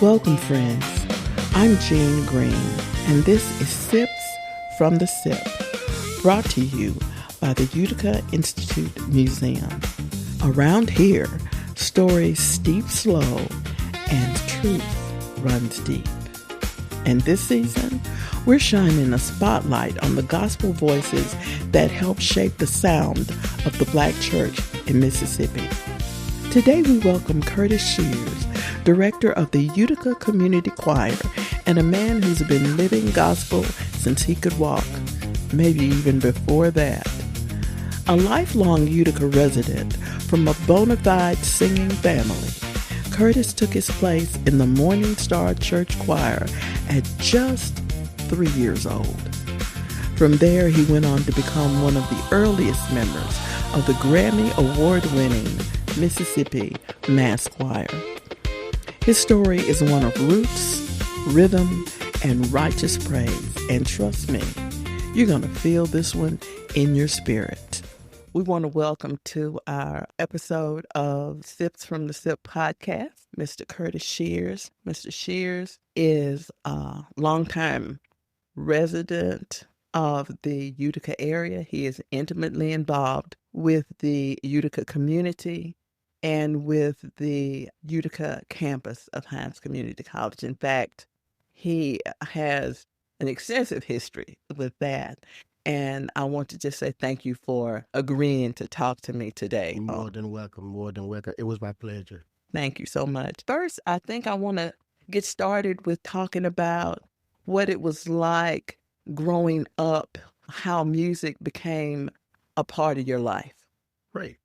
Welcome, friends. I'm Jean Greene, and this is Sips from the Sip, brought to you by the Utica Institute Museum. Around here, stories steep slow and truth runs deep. And this season, we're shining a spotlight on the gospel voices that helped shape the sound of the Black church in Mississippi. Today we welcome Curtis Shears, director of the Utica Community Choir, and a man who's been living gospel since he could walk, maybe even before that. A lifelong Utica resident from a bona fide singing family, Curtis took his place in the Morningstar Church Choir at just 3 years old. From there, he went on to become one of the earliest members of the Grammy Award-winning Mississippi Mass Choir. His story is one of roots, rhythm, and righteous praise. And trust me, you're going to feel this one in your spirit. We want to welcome to our episode of Sips from the Sip podcast, Mr. Curtis Shears. Mr. Shears is a longtime resident of the Utica area. He is intimately involved with the Utica community and with the Utica campus of Hinds Community College. In fact, he has an extensive history with that. And I want to just say thank you for agreeing to talk to me today. More than welcome. It was my pleasure. Thank you so much. First, I think I want to get started with talking about what it was like growing up, how music became a part of your life. Great.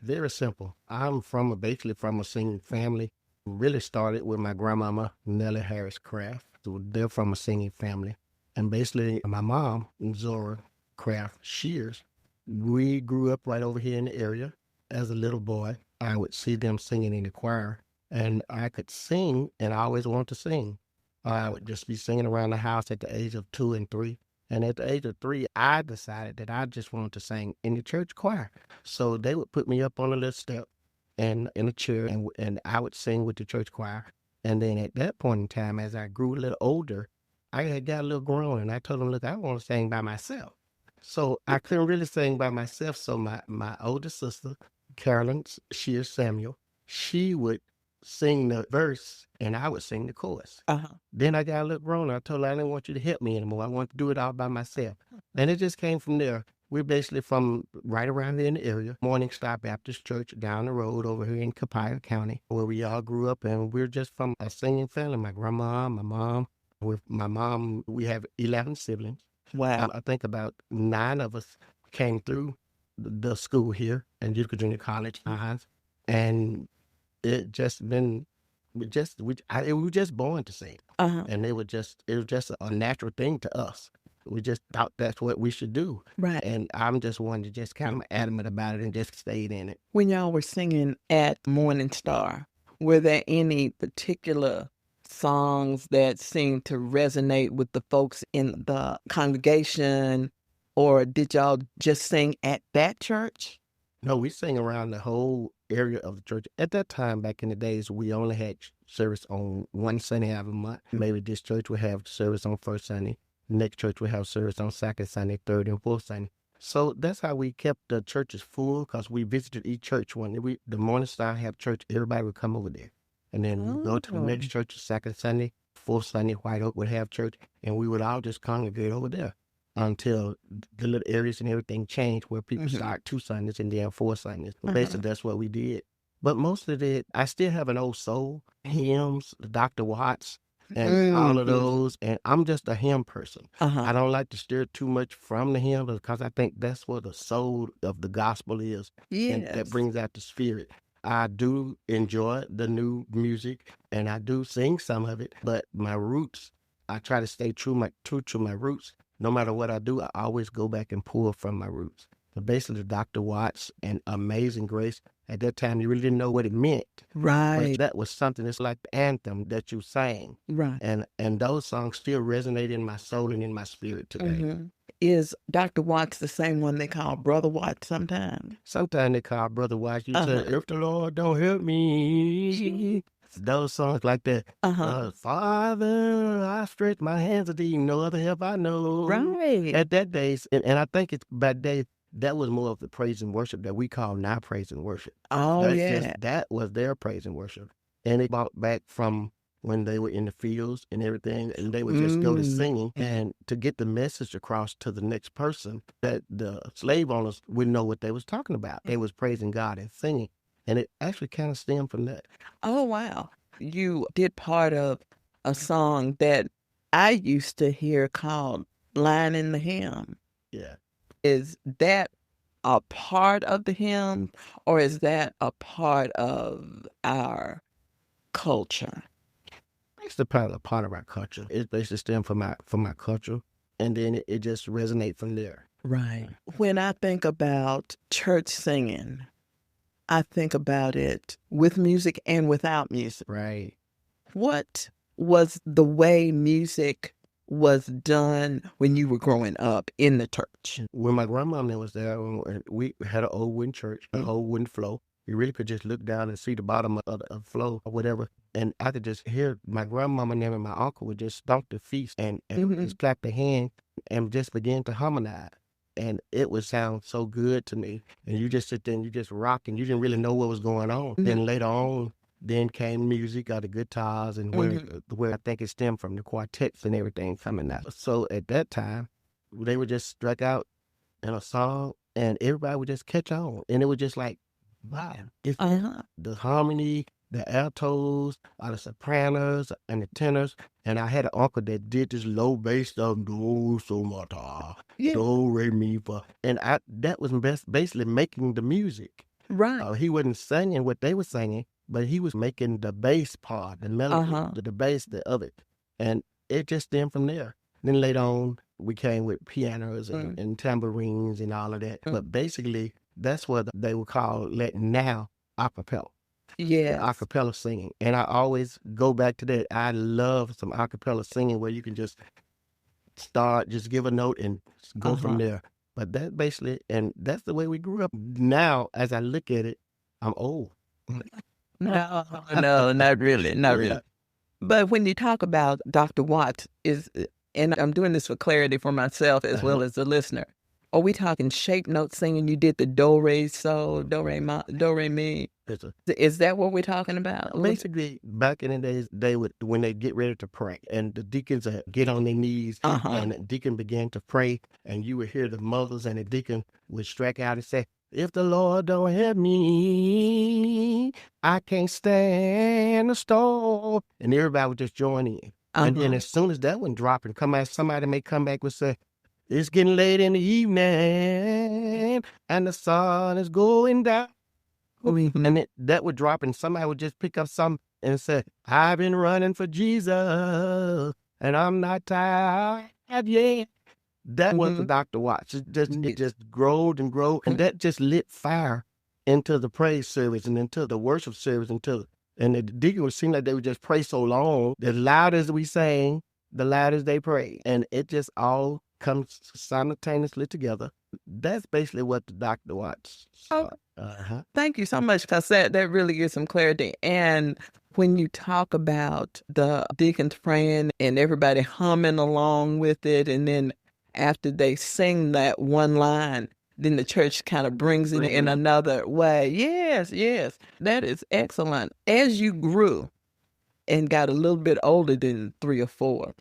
Very simple. I'm basically from a singing family. Really started with my grandmama, Nellie Harris Craft. So they're from a singing family. And basically, my mom, Zora Craft Shears, we grew up right over here in the area. As a little boy, I would see them singing in the choir, and I could sing, and I always wanted to sing. I would just be singing around the house at the age of 2 and 3. And at the age of 3, I decided that I just wanted to sing in the church choir. So they would put me up on a little step and in a chair, and I would sing with the church choir. And then at that point in time, as I grew a little older, I had got a little grown, and I told them, look, I want to sing by myself. So I couldn't really sing by myself. So my older sister, Carolyn Shears Samuel, she would sing the verse, and I would sing the chorus. Then I got a little grown. I told her I didn't want you to help me anymore. I want to do it all by myself. And it just came from there. We're basically from right around there in the area, Morningstar Baptist Church down the road over here in Capaya County, where we all grew up, and we're just from a singing family. My grandma, my mom. With my mom, we have 11 siblings. Wow. I think about 9 of us came through the school here at Utica Junior College, Hinds, and it just been, we were just born to sing, and it was just a natural thing to us. We just thought that's what we should do. Right. And I'm just one to just kind of adamant about it and just stayed in it. When y'all were singing at Morningstar, were there any particular songs that seemed to resonate with the folks in the congregation, or did y'all just sing at that church? No, we sang around the whole area of the church. At that time, back in the days, we only had service on one Sunday out of a month. Maybe this church would have service on first Sunday. The next church would have service on second Sunday, third and fourth Sunday. So that's how we kept the churches full, because we visited each church. When the Morningstar have church, everybody would come over there. And then we go to the next church the second Sunday, fourth Sunday, White Oak would have church, and we would all just congregate over there until the little areas and everything changed, where people start 2 Sundays and then 4 Sundays. Basically, that's what we did. But most of it, I still have an old soul, hymns, Dr. Watts, and all of those. And I'm just a hymn person. I don't like to steer too much from the hymn, because I think that's what the soul of the gospel is. Yes. And that brings out the spirit. I do enjoy the new music, and I do sing some of it, but my roots, I try to stay true to my roots. No matter what I do, I always go back and pull from my roots. So basically, Dr. Watts and Amazing Grace, at that time, you really didn't know what it meant. Right. But that was something that's like the anthem that you sang. Right. And those songs still resonate in my soul and in my spirit today. Is Dr. Watts the same one they call Brother Watts sometimes? Sometimes they call Brother Watts. You say, if the Lord don't help me. Those songs like that. Father, I stretch my hands to thee, no other help I know. Right. At that days, and I think it's back day, that was more of the praise and worship that we call now praise and worship. Oh, yeah. That was their praise and worship. And they brought back from when they were in the fields and everything, and they would just go to singing and to get the message across to the next person that the slave owners wouldn't know what they was talking about. They was praising God and singing. And it actually kind of stemmed from that. Oh, wow. You did part of a song that I used to hear called Line in the Hymn. Yeah. Is that a part of the hymn, or is that a part of our culture? It's a part of our culture. It basically stems from my culture, and then it just resonates from there. Right. When I think about church singing, I think about it with music and without music. Right. What was the way music was done when you were growing up in the church? When my grandmother was there, we had an old wooden church, an old wooden floor. You really could just look down and see the bottom of the floor or whatever. And I could just hear my grandmama and my uncle would just stomp their feet and just clap their hands and just begin to harmonize. And it would sound so good to me. And you just sit there and you just rock and you didn't really know what was going on. Then later on, then came music, the guitars, and where I think it stemmed from the quartets and everything coming out. So at that time, they would just strike out in a song and everybody would just catch on. And it was just like, wow. It's the harmony, the altos, the sopranos, and the tenors. And I had an uncle that did this low bass stuff, do so much, do, re, mi, fa. And that was basically making the music. Right. He wasn't singing what they were singing, but he was making the bass part, the melody, the bass of it. And it just stemmed from there. Then later on, we came with pianos and tambourines and all of that. But basically, that's what they would call now acapella. Yeah. Acapella singing. And I always go back to that. I love some acapella singing where you can just just give a note and go from there. But that basically, and that's the way we grew up. Now, as I look at it, I'm old. No, not really, not really. But when you talk about Dr. Watts, and I'm doing this for clarity for myself as well as the listener, are we talking shape note singing? You did the do, re, so, do, re, ma, do, re, mi. Is that what we're talking about? Basically, back in the days, when they get ready to pray, and the deacons get on their knees, and the deacon began to pray, and you would hear the mothers and the deacon would strike out and say, if the Lord don't help me, I can't stand the storm. And everybody would just join in. And then as soon as that one dropped and somebody may come back and say, it's getting late in the evening and the sun is going down. And that would drop and somebody would just pick up something and say, I've been running for Jesus and I'm not tired yet. That was the Dr. Watts. It just growed and growed. And that just lit fire into the praise service and into the worship service. And the deacon would seem like they would just pray so long. The louder we sang, the louder they prayed. And it just all comes simultaneously together. That's basically what the Dr. Watts. Thank you so much, because that really gives some clarity. And when you talk about the deacons praying and everybody humming along with it, and then after they sing that one line, then the church kind of brings it in another way. Yes, that is excellent. As you grew and got a little bit older than 3 or 4,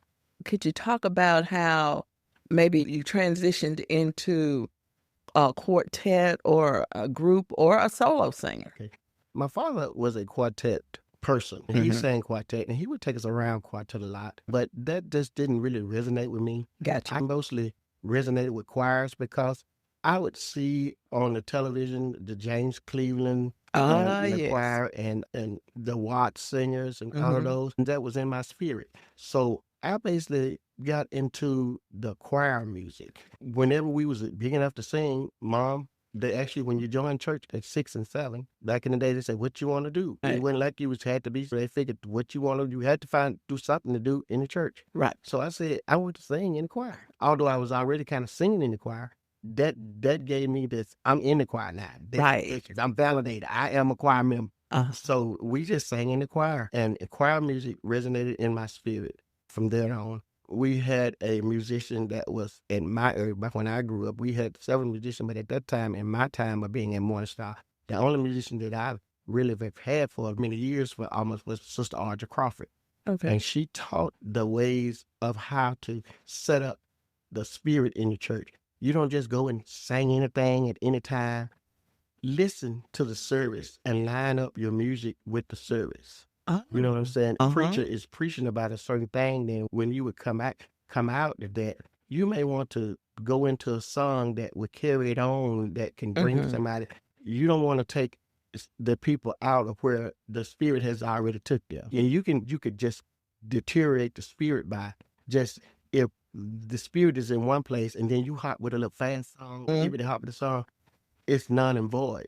could you talk about how maybe you transitioned into a quartet or a group or a solo singer? Okay. My father was a quartet person. He sang quartet, and he would take us around quartet a lot. But that just didn't really resonate with me. Gotcha. I mostly resonated with choirs because I would see on the television the James Cleveland choir and the Watts singers and all of those. And that was in my spirit. So I basically got into the choir music. Whenever we was big enough to sing, Mom, they actually, when you join church at 6 and 7, back in the day, they said, what you want to do? Right. It wasn't like you had to be, so they figured what you want to do, you had to do something to do in the church. Right. So I said, I want to sing in the choir. Although I was already kind of singing in the choir, that gave me this, I'm in the choir now. I'm validated. I am a choir member. So we just sang in the choir, and choir music resonated in my spirit from then on. We had a musician that was in my area. Back when I grew up, we had several musicians, but at that time, in my time of being in Morningstar, the only musician that I really have had for many years for almost was Sister Audra Crawford. Okay. And she taught the ways of how to set up the spirit in the church. You don't just go and sing anything at any time. Listen to the service and line up your music with the service. You know what I'm saying? Preacher is preaching about a certain thing. Then when you would come out of that, you may want to go into a song that would carry it on, that can bring somebody. You don't want to take the people out of where the spirit has already took them. And you could just deteriorate the spirit by just, if the spirit is in one place and then you hop with a little fast song, even the hop with the song, it's none and void.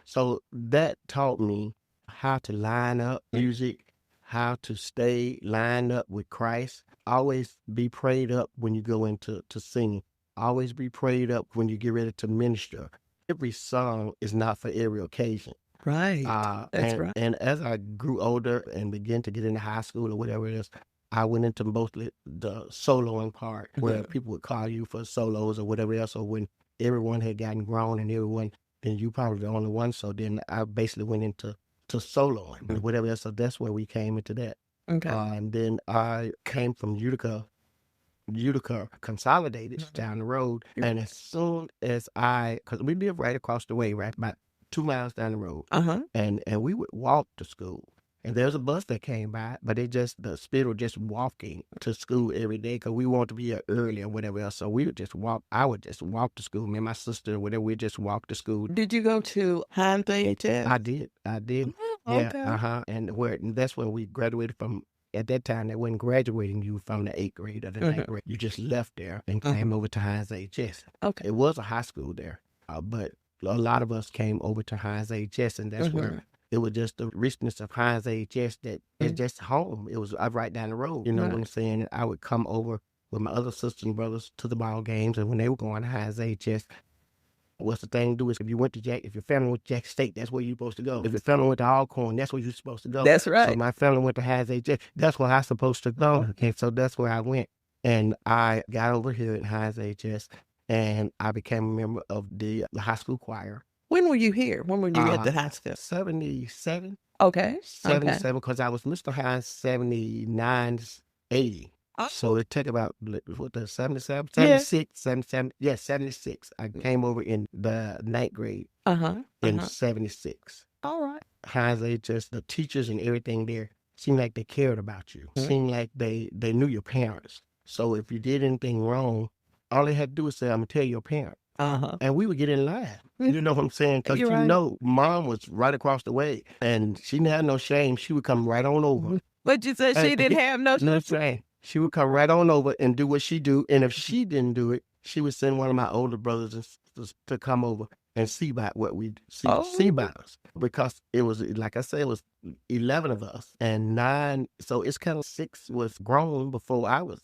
So that taught me how to line up music, how to stay lined up with Christ. Always be prayed up when you go into singing. Always be prayed up when you get ready to minister. Every song is not for every occasion. Right. That's right. And as I grew older and began to get into high school or whatever it is, I went into mostly the soloing part, where people would call you for solos or whatever else. Or when everyone had gotten grown and everyone, then you probably the only one. So then I basically went into soloing and whatever else. So that's where we came into that. Okay. And then I came from Utica Consolidated down the road. And as soon as because we live right across the way, right about 2 miles down the road. And we would walk to school. And there's a bus that came by, but the spirit was just walking to school every day because we wanted to be here early or whatever else. So we would just walk. I would just walk to school. Me and my sister or whatever, we'd just walk to school. Did you go to Hinds AHS? I did. Oh, okay. Yeah, and that's when we graduated from. At that time, they wasn't graduating you from the 8th grade or the 9th grade. You just left there and came over to Hinds AHS. Okay. It was a high school there, but a lot of us came over to Hinds AHS, and that's where it was just the richness of Hinds AHS that is just home. It was right down the road. You know what I'm saying? I would come over with my other sisters and brothers to the ball games, and when they were going to Hinds AHS, what's the thing to do is if your family went to Jack State, that's where you're supposed to go. If your family went to Alcorn, that's where you're supposed to go. That's right. So my family went to Hinds AHS. That's where I was supposed to go. Okay, so that's where I went. And I got over here at Hinds AHS, and I became a member of the high school choir. When were you here? When were you at the high school? 77. Okay. 77, because I was Mr. Hinds 79, 80. So it took about, 77, 76, 77, 76. I came over in the 9th grade in 76. All right. Hinds AHS, the teachers and everything there seemed like they cared about you. Seemed like they knew your parents. So if you did anything wrong, all they had to do was say, I'm going to tell your parent. And we would get in line. You know what I'm saying? Because mom was right across the way, and she didn't have no shame. She would come right on over. But you said she didn't have no shame. She would come right on over and do what she do. And if she didn't do it, she would send one of my older brothers and sisters to come over and see about what we see about us. Because it was, like I said, it was 11 of us and 9. So it's kind of 6 was grown before I was.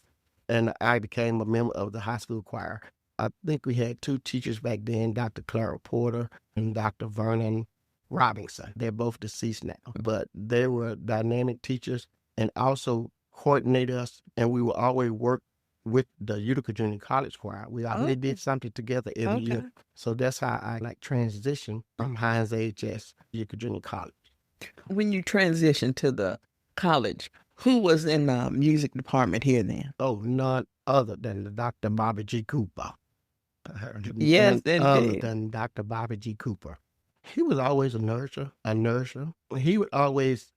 And I became a member of the high school choir. I think we had 2 teachers back then, Dr. Clara Porter and Dr. Vernon Robinson. They're both deceased now, but they were dynamic teachers and also coordinated us, and we would always work with the Utica Junior College choir. We already did something together every year. So that's how I transitioned from Hinds AHS to Utica Junior College. When you transitioned to the college, who was in the music department here then? Oh, none other than Dr. Bobby G. Cooper. Yes, other than Dr. Bobby G. Cooper. He was always a nurser. He would always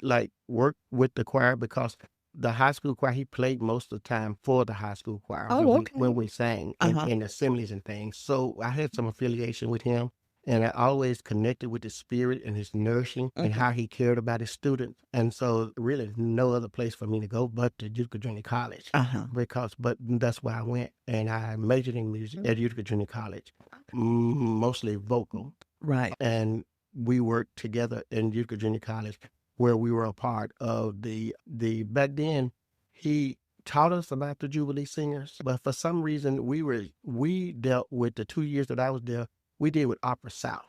work with the choir because the high school choir, he played most of the time for the high school choir when we sang in assemblies and things. So I had some affiliation with him, and I always connected with his spirit and his nursing and how he cared about his students. And so really no other place for me to go but to Utica Junior College. But that's where I went, and I majored in music at Utica Junior College, mostly vocal. Right. And we worked together in Utica Junior College, where we were a part of the back then, he taught us about the Jubilee Singers, but for some reason we dealt with the 2 years that I was there, we did with Opera South.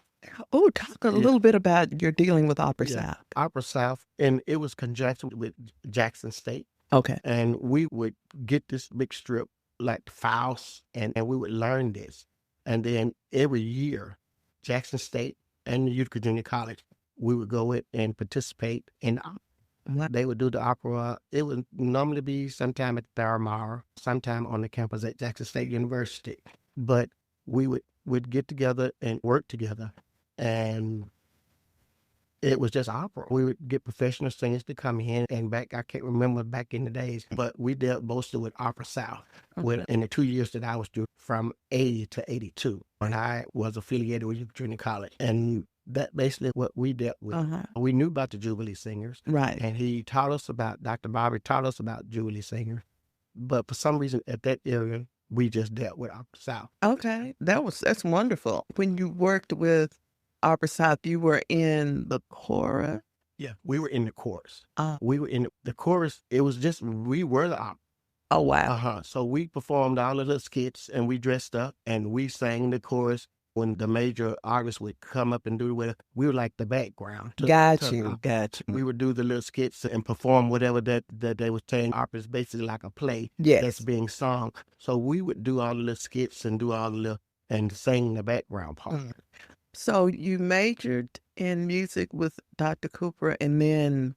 Oh, talk a little bit about your dealing with Opera South. Opera South, and it was conjunction with Jackson State. Okay. And we would get this big strip like Faust, and we would learn this. And then every year, Jackson State and the Utica Junior College, we would go in and participate in opera. They would do the opera. It would normally be sometime at Thermar, sometime on the campus at Jackson State University. But we would get together and work together. And it was just opera. We would get professional singers to come in, and I can't remember back in the days, but we dealt mostly with Opera South. In the 2 years that I was doing, from 80 to 82, when I was affiliated with Utica Junior College. And that basically what we dealt with. We knew about the Jubilee singers. Right. And Dr. Bobby taught us about Jubilee singers. But for some reason at that area, we just dealt with Opera South. Okay. That's wonderful. When you worked with Opera South, you were in the chorus? Yeah, we were in the chorus. We were in the chorus. It was just, we were the opera. Oh, wow. So we performed all of the skits, and we dressed up, and we sang the chorus. When the major artists would come up and do it, we were like the background. Got you. We would do the little skits and perform whatever that they were saying. Opera is basically like a play that's being sung. So we would do all the little skits and do all the little, and sing the background part. So you majored in music with Dr. Cooper, and then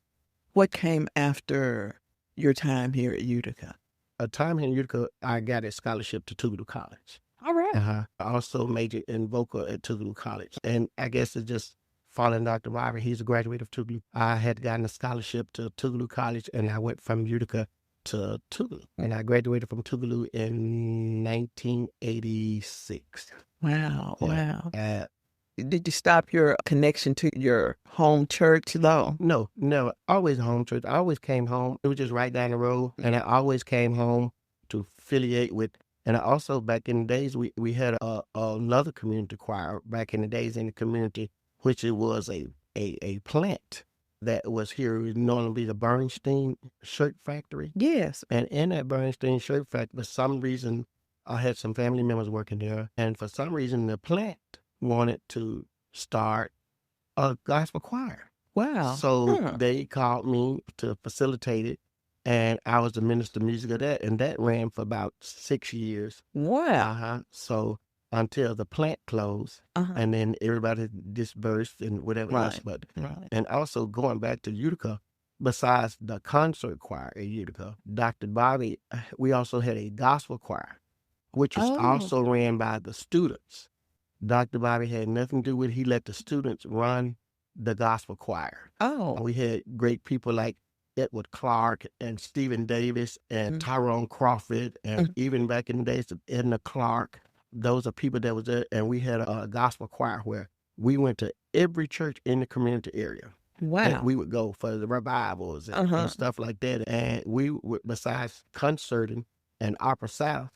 what came after your time here at Utica? A time here in Utica, I got a scholarship to Tougaloo College. All right. I also majored in vocal at Tougaloo College. And I guess it's just following Dr. Bobby. He's a graduate of Tougaloo. I had gotten a scholarship to Tougaloo College, and I went from Utica to Tougaloo. And I graduated from Tougaloo in 1986. Wow. Did you stop your connection to your home church, though? No, never. Always home church. I always came home. It was just right down the road. And I always came home to affiliate with. And I also, back in the days, we had another community choir back in the days in the community, which it was a plant that was here. It would normally be the Bernstein Shirt Factory. Yes. And in that Bernstein Shirt Factory, for some reason, I had some family members working there. And for some reason, the plant wanted to start a gospel choir. Wow. So they called me to facilitate it, and I was the minister of music of that, and that ran for about 6 years. Wow. So until the plant closed, and then everybody dispersed and whatever else. But and also going back to Utica, besides the concert choir at Utica, Dr. Bobby, we also had a gospel choir, which was also ran by the students. Dr. Bobby had nothing to do with it. He let the students run the gospel choir. We had great people like Edward Clark and Stephen Davis and Tyrone Crawford, and even back in the days of Edna Clark. Those are people that was there. And we had a gospel choir where we went to every church in the community area. Wow. And we would go for the revivals and stuff like that. And we would, besides concerting and Opera South,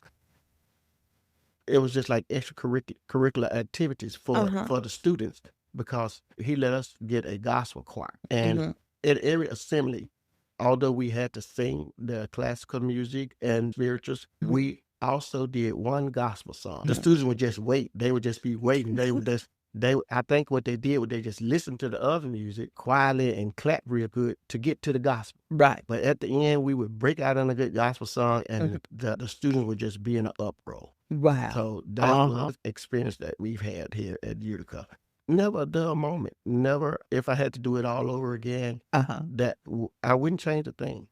it was just like extracurricular activities for the students, because he let us get a gospel choir. And at every assembly, although we had to sing the classical music and spirituals, we also did one gospel song. The students would just wait. They would just be waiting. I think what they did was they just listened to the other music quietly and clap real good to get to the gospel. Right. But at the end, we would break out on a good gospel song, and the students would just be in an uproar. Wow. So that was the experience that we've had here at Utica. Never a dull moment. Never, if I had to do it all over again, that I wouldn't change a thing.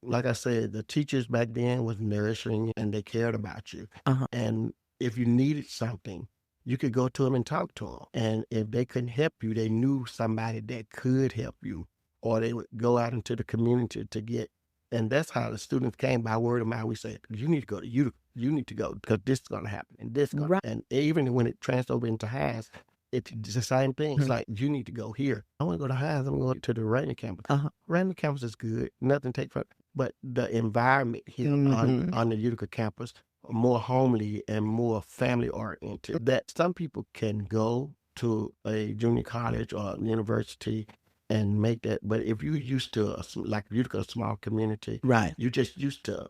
Like I said, the teachers back then was nourishing, and they cared about you. And if you needed something, you could go to them and talk to them. And if they couldn't help you, they knew somebody that could help you, or they would go out into the community to get. And that's how the students came by word of mouth. We said, you need to go to Utica. You need to go, because this is going to happen, and this is going to happen. And even when it transferred over into Hinds, it's the same thing. It's like, you need to go here. I want to go to Hinds. I'm going to the Raymond campus. Raymond campus is good. Nothing take from it. But the environment here on the Utica campus, more homely and more family oriented, that some people can go to a junior college or university and make that. But if you're used to, like Utica, a small community, you're just used to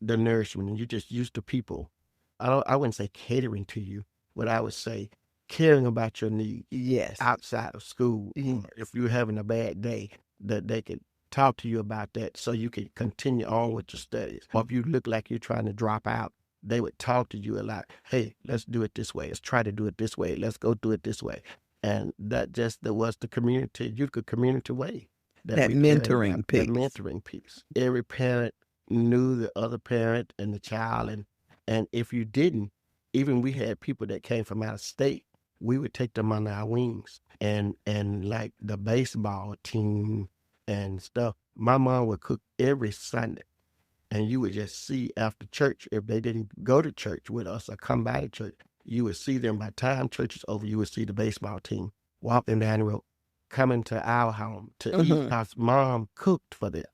the nourishment, and you're just used to people. I wouldn't say catering to you, but I would say caring about your needs. Yes. Outside of school, if you're having a bad day, that they could talk to you about that so you can continue on with your studies. Or if you look like you're trying to drop out, they would talk to you a lot. Hey, let's do it this way. Let's try to do it this way. Let's go do it this way. And that was the community, Utica community way. That mentoring piece. That mentoring piece. Every parent knew the other parent and the child. And if you didn't, even we had people that came from out of state, we would take them under our wings. And like the baseball team and stuff, my mom would cook every Sunday. And you would just see after church, if they didn't go to church with us or come by to church, you would see them by the time church is over, you would see the baseball team walking down the road, coming to our home to eat because mom cooked for them.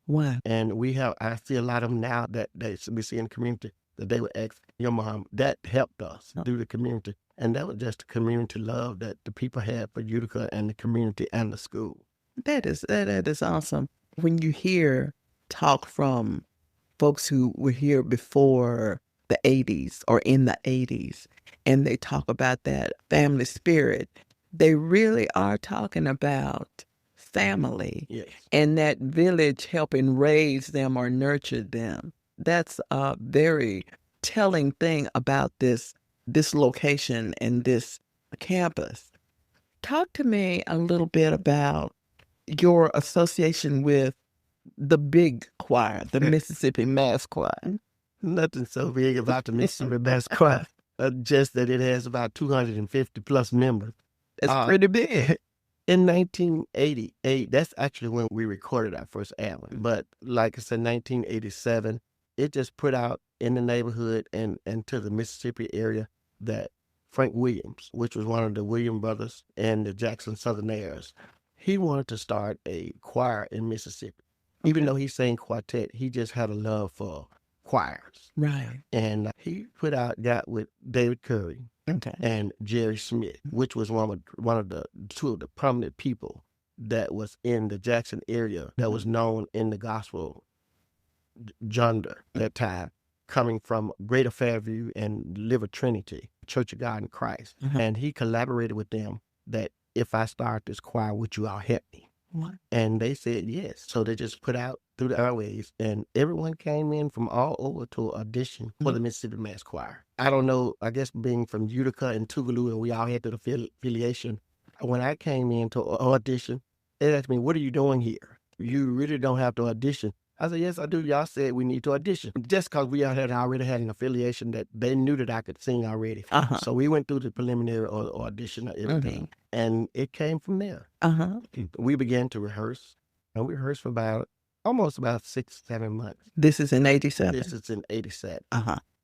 Wow. And I see a lot of them now that we see in the community that they would ask your mom. That helped us through the community. And that was just the community love that the people had for Utica and the community and the school. That is awesome. When you hear talk from folks who were here before the 80s or in the 80s, and they talk about that family spirit, they really are talking about family. Yes. And that village helping raise them or nurture them. That's a very telling thing about this location and this campus. Talk to me a little bit about your association with the big choir, the Mississippi Mass Choir. Nothing so big about the Mississippi Mass Choir, just that it has about 250 plus members. It's pretty big. In 1988, that's actually when we recorded our first album. But like I said, 1987, it just put out in the neighborhood and to the Mississippi area that Frank Williams, which was one of the Williams brothers and the Jackson Southerners, he wanted to start a choir in Mississippi. Even though he sang quartet, he just had a love for choirs. Right. And he got with David Curry and Jerry Smith, which was one of the two of the prominent people that was in the Jackson area that was known in the gospel genre that time, coming from Greater Fairview and Liver Trinity, Church of God in Christ. And he collaborated with them that if I start this choir, would you all help me? What? And they said yes. So they just put out through the airways, and everyone came in from all over to audition for the Mississippi Mass Choir. I don't know, I guess being from Utica and Tougaloo, and we all had the affiliation. When I came in to audition, they asked me, what are you doing here? You really don't have to audition. I said, yes, I do. Y'all said we need to audition. Just because we already had an affiliation that they knew that I could sing already. So we went through the preliminary audition and everything. And it came from there. We began to rehearse. And we rehearsed for almost about 6-7 months. This is in 87? This is in 87.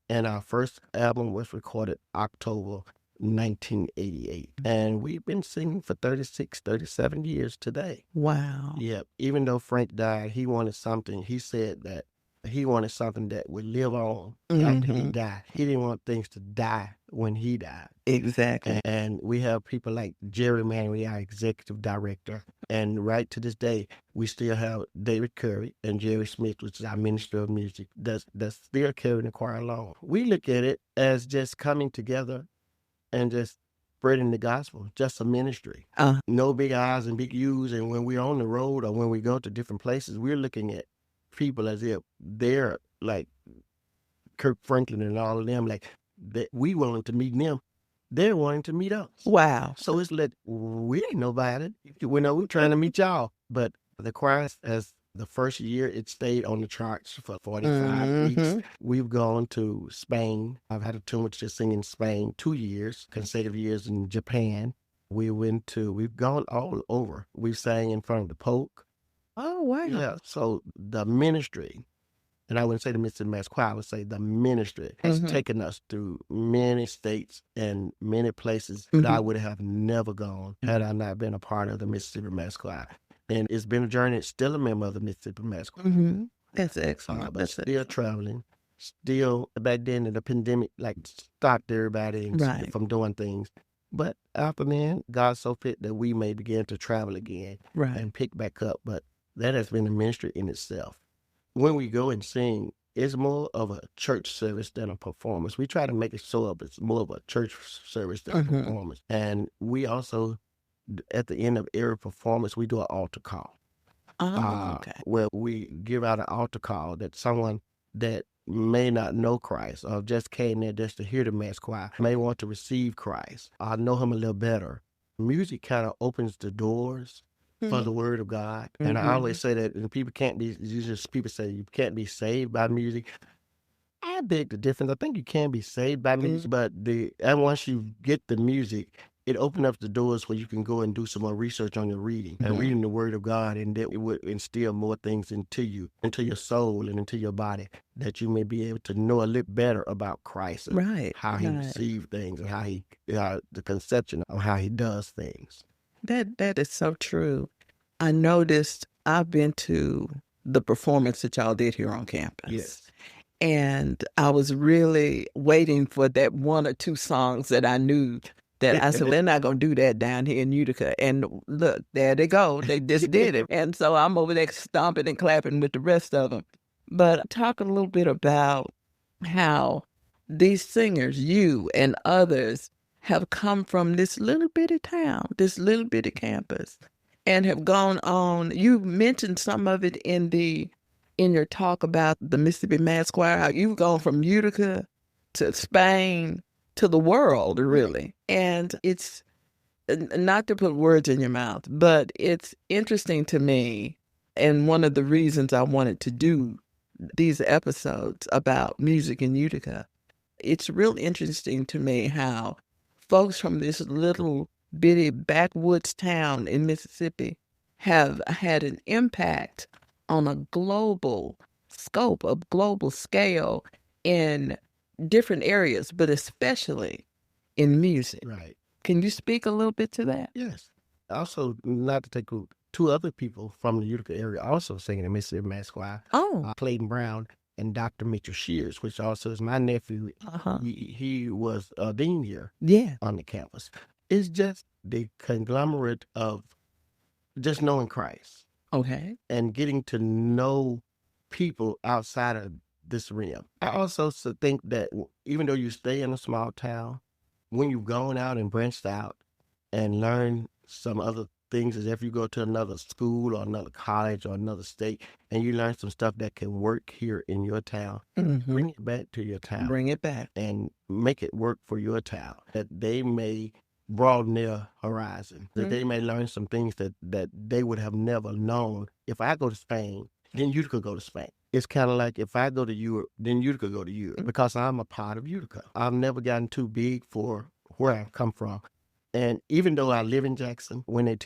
And our first album was recorded October 1988. And we've been singing for 36, 37 years today. Wow. Yeah. Even though Frank died, he wanted something. He said that he wanted something that would live on after he died. He didn't want things to die when he died. Exactly. And we have people like Jerry Manry, our executive director. And right to this day, we still have David Curry and Jerry Smith, which is our minister of music, that's still carrying the choir along. We look at it as just coming together and just spreading the gospel, just a ministry. No big I's and big U's. And when we're on the road or when we go to different places, we're looking at people as if they're like Kirk Franklin and all of them, like that we wanted to meet them. They're wanting to meet us. Wow. So it's like, we ain't nobody. We're trying to meet y'all. But the choir has the first year it stayed on the charts for 45 weeks. We've gone to Spain. I've had a privilege to sing in Spain 2 years, consecutive years in Japan. We've gone all over. We've sang in front of the Pope. Oh, wow. Yeah. So the ministry, and I wouldn't say the Mississippi Mass Choir, I would say the ministry has taken us through many states and many places that I would have never gone had I not been a part of the Mississippi Mass Choir. And it's been a journey. It's still a member of the Mississippi Mass Choir. That's excellent. But still traveling. Still, back then, the pandemic stopped everybody from doing things. But after then, God so fit that we may begin to travel again and pick back up. But that has been a ministry in itself. When we go and sing, It's more of a church service than a performance. We try to make it so up it's more of a church service than a performance. And we also, at the end of every performance, we do an altar call. Okay. Where we give out an altar call that someone that may not know Christ or just came there just to hear the mass choir may want to receive Christ or know him a little better. Music kind of opens the doors for the word of God. And I always say that and people say you can't be saved by music. I beg the difference. I think you can be saved by music, but and once you get the music, it opens up the doors where you can go and do some more research on your reading and reading the Word of God, and that it would instill more things into you, into your soul, and into your body, that you may be able to know a little better about Christ, and how He received things, and how the conception of how He does things. That is so true. I noticed I've been to the performance that y'all did here on campus. Yes. And I was really waiting for that one or two songs that I knew that I said, they're not going to do that down here in Utica. And look, there they go. They just did it. And so I'm over there stomping and clapping with the rest of them. But talk a little bit about how these singers, you and others, have come from this little bitty town, this little bitty campus, and have gone on. You mentioned some of it in your talk about the Mississippi Mass Choir, how you've gone from Utica to Spain to the world, really. And it's, not to put words in your mouth, but it's interesting to me, and one of the reasons I wanted to do these episodes about music in Utica, it's real interesting to me how folks from this little bitty backwoods town in Mississippi have had an impact on a global scope, a global scale in different areas, but especially in music. Right. Can you speak a little bit to that? Yes. Also, not to take two other people from the Utica area also singing the Mississippi Mass Choir. Clayton Brown and Dr. Mitchell Shears, which also is my nephew. He was a dean here on the campus. It's just the conglomerate of just knowing Christ. Okay. And getting to know people outside of this realm. I also think that even though you stay in a small town, when you've gone out and branched out and learned some other things, as if you go to another school or another college or another state and you learn some stuff that can work here in your town, bring it back to your town. Bring it back. And make it work for your town, that they may broaden their horizon, that they may learn some things that they would have never known. If I go to Spain, then Utica go to Spain. It's kind of like if I go to Europe, then Utica go to Europe, because I'm a part of Utica. I've never gotten too big for where I come from. And even though I live in Jackson, when they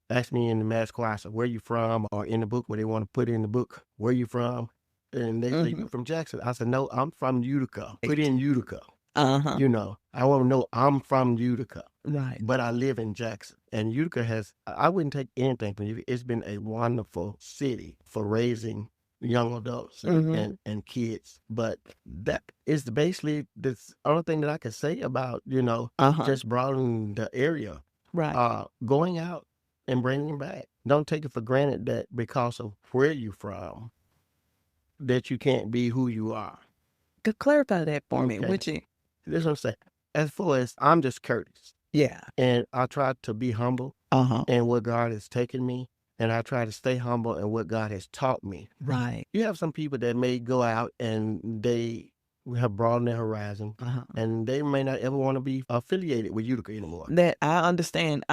ask me in the mass choir, so where you from, or in the book where they want to put in the book, where you from, and they say, you from Jackson. I said, no, I'm from Utica. Put in Utica. You know, I want to know I'm from Utica. Right. But I live in Jackson. And Utica I wouldn't take anything from Utica. It's been a wonderful city for raising young adults and kids. But that is basically the only thing that I can say about, just broadening the area. Right. Going out and bringing them back. Don't take it for granted that because of where you're from, that you can't be who you are. Could clarify that for me, would you? This is what I'm saying. As far as I'm just Curtis. Yeah. And I try to be humble in what God has taken me. And I try to stay humble in what God has taught me. Right. You have some people that may go out and they have broadened their horizon, and they may not ever want to be affiliated with Utica anymore. That I understand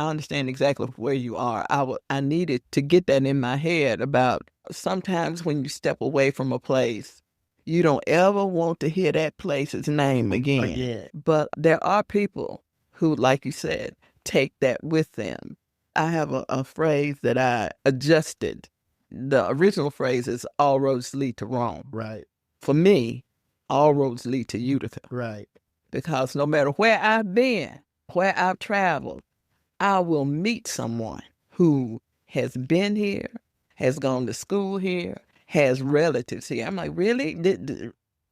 exactly where you are. I needed to get that in my head about sometimes when you step away from a place, you don't ever want to hear that place's name again. But there are people who, like you said, take that with them. I have a phrase that I adjusted. The original phrase is all roads lead to Rome. Right. For me, all roads lead to Utica. Right. Because no matter where I've been, where I've traveled, I will meet someone who has been here, has gone to school here, has relatives here. I'm like, really?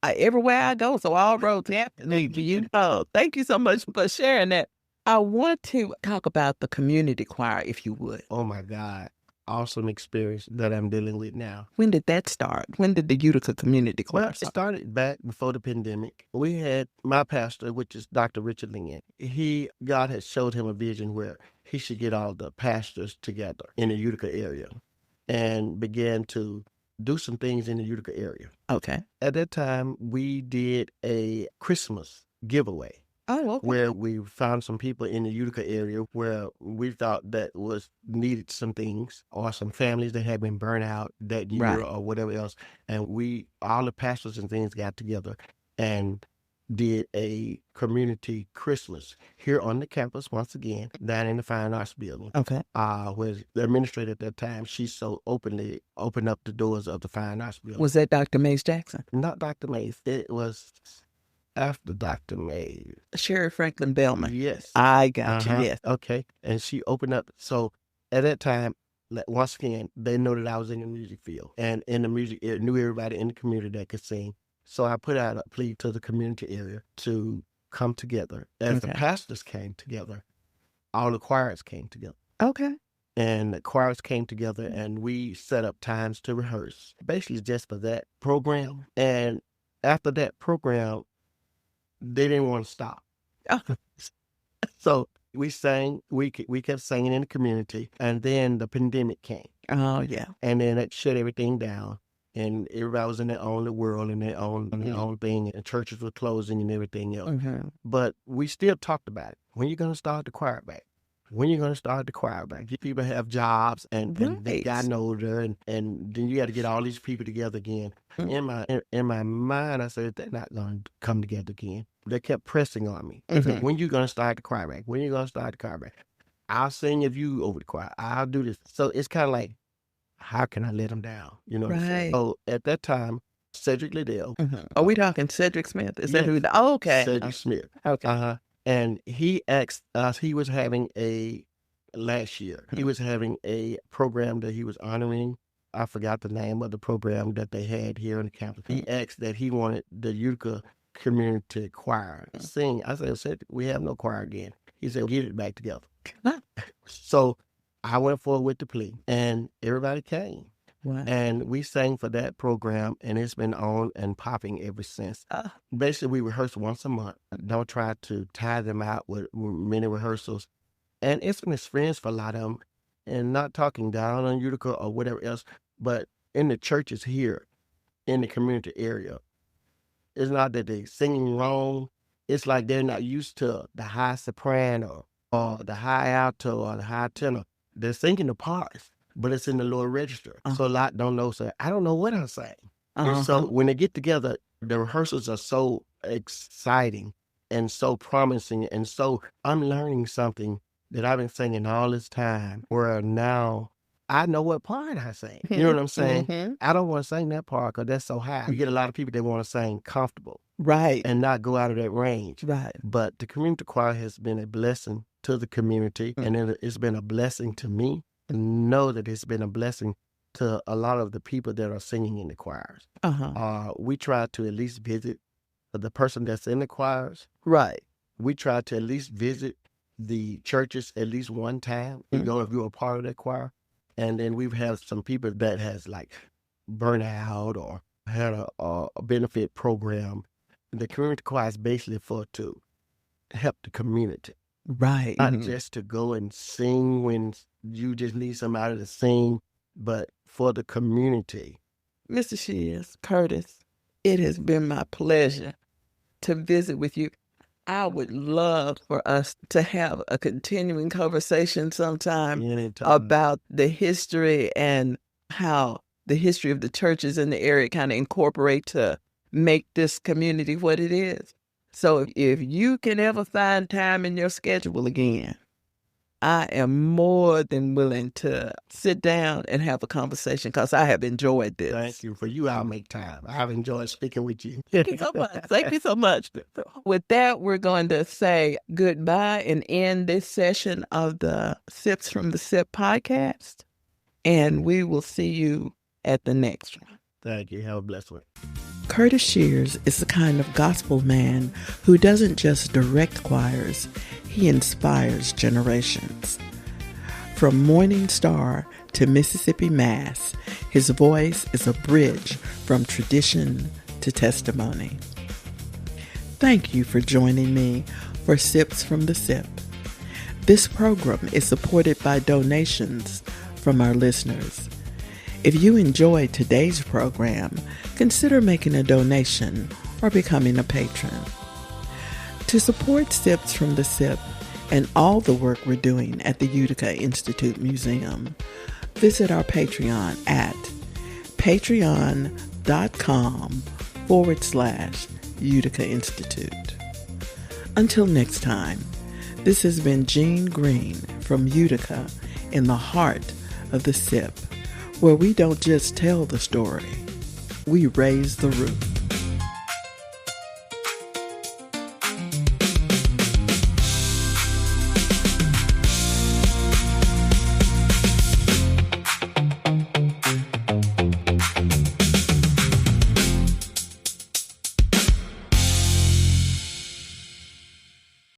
Everywhere I go, so all roads lead to you. Oh, thank you so much for sharing that. I want to talk about the community choir, if you would. Oh, my God. awesome experience that I'm dealing with now. When did that start? When did the Utica Community Choir Well, it start? started back before the pandemic. We had my pastor, which is Dr. Richard Lynn. God had showed him a vision where he should get all the pastors together in the Utica area and began to do some things in the Utica area. Okay. At that time, we did a Christmas giveaway. Oh, okay. Where we found some people in the Utica area where we thought that needed some things, or some families that had been burnt out that year, Right. or whatever else. And all the pastors and things got together and did a community Christmas here on the campus once again, down in the Fine Arts Building. Okay. Where the administrator at that time, she so openly opened up the doors of the Fine Arts Building. Was that Dr. Mays Jackson? Not Dr. Mays. It was after Dr. Mays. Sherry Franklin Bellman. Yes. I got you, yes. Okay. And she opened up. So at that time, once again, they know that I was in the music field. And in the music, it knew everybody in the community that could sing. So I put out a plea to the community area to come together. As the pastors came together, all the choirs came together. Okay. And the choirs came together, and we set up times to rehearse, basically just for that program. And after that program, they didn't want to stop. So we sang, we kept singing in the community, and then the pandemic came. Oh, yeah. And then it shut everything down, and everybody was in their own world and their own thing, and churches were closing and everything else. Mm-hmm. But we still talked about it. When you going to start the choir back? When you going to start the choir back? People have jobs, and they gotten older, and then you got to get all these people together again. Mm-hmm. In my mind, I said, they're not going to come together again. They kept pressing on me. Mm-hmm. Said, when you going to start the choir back? When you going to start the choir back? I'll sing if you over the choir. I'll do this. So it's kind of like, how can I let them down? You know what I'm saying? So at that time, Cedric Liddell. Mm-hmm. Are we talking Cedric Smith? Is that who? Oh, okay. Cedric Smith. Okay. And he asked us, he was having last year, he was having a program that he was honoring. I forgot the name of the program that they had here on the campus. He asked that he wanted the Utica Community Choir to sing. I said, we have no choir again. He said, get it back together. So I went forward with the plea, and everybody came. Wow. And we sang for that program, and it's been on and popping ever since. Basically, we rehearse once a month. Don't try to tie them out with many rehearsals. And it's an experience for a lot of them, and not talking down on Utica or whatever else, but in the churches here, in the community area, it's not that they're singing wrong. It's like they're not used to the high soprano or the high alto or the high tenor. They're singing the parts, but it's in the lower register. So a lot don't know. So I don't know what I'm saying. And so when they get together, the rehearsals are so exciting and so promising, and so I'm learning something that I've been singing all this time, where now I know what part I sing. You know what I'm saying? Mm-hmm. I don't want to sing that part because that's so high. You get a lot of people that want to sing comfortable. Right. And not go out of that range. Right. But the community choir has been a blessing to the community, and it's been a blessing to me. And know that it's been a blessing to a lot of the people that are singing in the choirs. We try to at least visit the person that's in the choirs. Right. We try to at least visit the churches at least one time, if you're a part of that choir. And then we've had some people that has like burnt out or had a benefit program. The community choir is basically to help the community. Right. Not just to go and sing when you just need somebody to sing, but for the community. Mr. Shears, Curtis, it has been my pleasure to visit with you. I would love for us to have a continuing conversation sometime about the history and how the history of the churches in the area kind of incorporate to make this community what it is. So if you can ever find time in your schedule again, I am more than willing to sit down and have a conversation because I have enjoyed this. Thank you. For you, I'll make time. I've enjoyed speaking with you. Thank you so much. Thank you so much. With that, we're going to say goodbye and end this session of the Sips from the Sip podcast. And we will see you at the next one. Thank you. Have a blessed one. Curtis Shears is the kind of gospel man who doesn't just direct choirs, he inspires generations. From Morningstar to Mississippi Mass, his voice is a bridge from tradition to testimony. Thank you for joining me for Sips from the Sip. This program is supported by donations from our listeners. If you enjoyed today's program, consider making a donation or becoming a patron. To support Sips from the Sip and all the work we're doing at the Utica Institute Museum, visit our Patreon at patreon.com/Utica Institute. Until next time, this has been Jean Greene from Utica in the heart of the Sip, where we don't just tell the story, we raise the roof.